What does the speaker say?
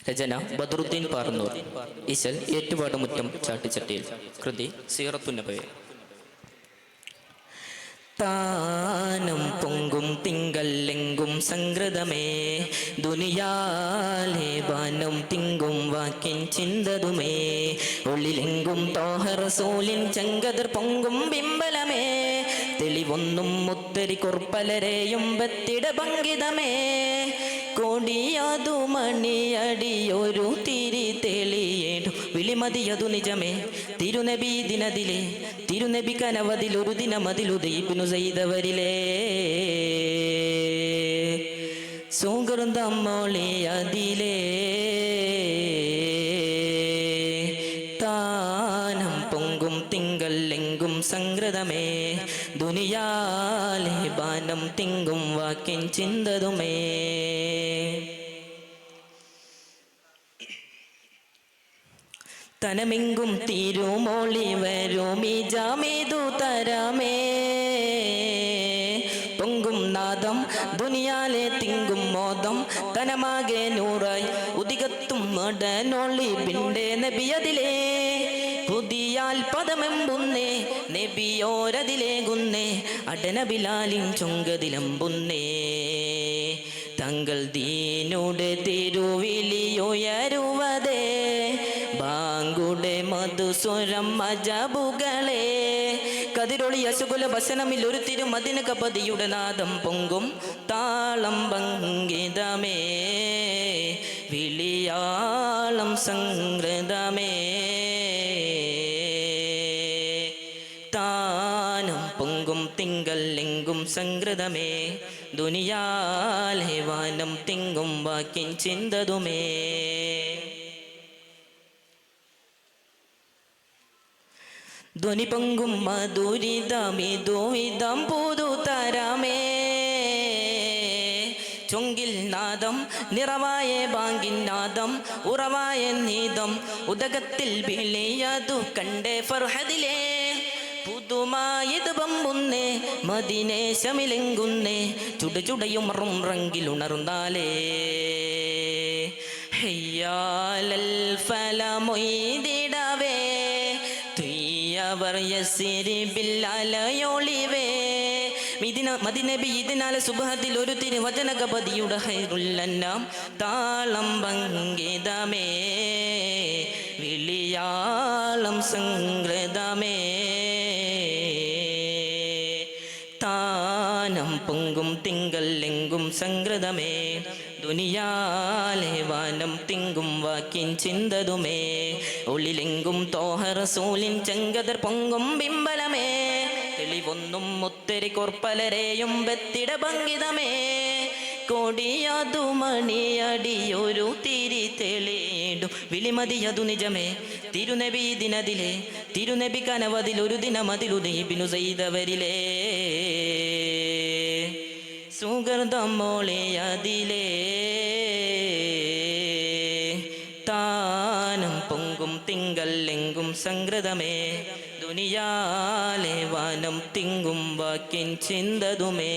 രചന ബദറുദ്ദീൻ പാറന്നൂർ. ഇശൽ ഏറ്റുപാടുമുറ്റം ചാട്ടിച്ചട്ടിയിൽ. കൃതി സീറത്തുന്നബവി. താനം പൊങ്കും തിങ്കല്ലെങ്കും സംഗ്രതമേ ദുനിയാലെ വാനം തിങ്കും വാക്കിൻ ചിന്തതുമേ ഉള്ളിലെങ്കും തോഹ റസൂലിൻ ചെങ്കതിർ പൊങ്കും ബിംബലമേ തെളിവൊന്നും മുത്തരി കുർപ്പലരെയും ബത്തിട ഭംഗിതമേ കോടിയതു മണിയടിയൊരു തിരി തെളിയേണ്ടു വിളിമതിയതു നിജമേ തിരുനബി ദിനതിലെ തിരുനബി കനവതിലൊരു ദിനമതിലുദയിപ്പിനു ചെയ്തവരിലേ സുഹൃതം മോളിയതിലേ താനം പൊങ്കും തിങ്കല്ലെങ്കും സംഗ്രതമേ ദുനിയാലെ ബാനം തിങ്കും വാക്കിൻ ചിന്തതുമേ തനമെങ്കും തിരുമോളി വരുമി ജാമീതു തരമേ പൊങ്കും നാദം ദുനിയാലെ തിങ്കും മോദം തനമാകെ നൂറായി ഉദികത്തും മടനൊളി പിണ്ടേ നബിയതിലേ പുതിയാൽ പദമെമ്പുന്നേ നബിയോരതിലേകുന്നേ അടനബിലാലിൻ ചുങ്കതിലമ്പുന്നേ തങ്ങൾ ദീനുടെ തിരുവിളിയുയരുവതേ ബാങ്കുടെ മധുസ്വരം മജബുകളെ കതിരൊളി അശുകുല ഭസനമിൽ ഒരു തിരുമദിന കപതിയുടെ നാദം പൊങ്കും താളം ഭംഗിതമേ വിളിയാളം സംഗ്രതമേ താനം പൊങ്കും തിങ്കല്ലെങ്കും സംഗ്രതമേ ദുനിയാലെ വാനം തിങ്കും വാക്കിൻ ചിന്തതുമേ ധ്വനി പൊങ്കും മധുരിതമിതുവിധം പുതു തരമേ ചൊങ്കിൽ നാദം നിറവായ ബാങ്കിൻ നാദം ഉറവായ നീതം ഉദകത്തിൽ വിളിയതു കണ്ടേ ഫർഹദിലേ പുതുമായത് പമ്പുന്നേ മദിനേശമിലെങ്കുന്നേ ചുടചുടയുമറും റങ്കിലുണർന്നാലേ ഹയ്യാലൽ ഫലമൊയ്തിടവേ തുയ്യവർ യസിരി ബില്ലലയൊളിവേ മദിനബി ഇതിനാലെ സുബഹത്തിൽ ഒരു തിരുവചനകപതിയുടെ ഹൈറുല്ലന്നാം താളം ഭംഗിതമേ വിളിയാളം സംഗ്രതമേ താനം പൊങ്കും തിങ്കല്ലെങ്കും സംഗ്രതമേ ദുനിയാലെ വാനം തിങ്കും വാക്കിൻ ചിന്തതുമേ ഉള്ളിലെങ്കും തോഹ റസൂലിൻ ചെങ്കതിർ പൊങ്കും ബിംബലമേ തെളിവൊന്നും മുത്തരി കുർപ്പലരെയും ബത്തിട ഭംഗിതമേ കൊടിയതു മണിയടിയൊരു തിരി തെളിയിടും വിളിമതിയതു നിജമേ തിരുനബി ദിനതിലെ തിരുനബി കനവതിലൊരു ദിനമതിലുദയിപ്പിനു ചെയ്തവരിലേ സുഹൃതം മോളിയതിലേ താനം പൊങ്കും തിങ്കല്ലെങ്കും സംഗ്രതമേ ദുനിയാലെ വാനം തിങ്കും വാക്കിൻ ചിന്തതുമേ.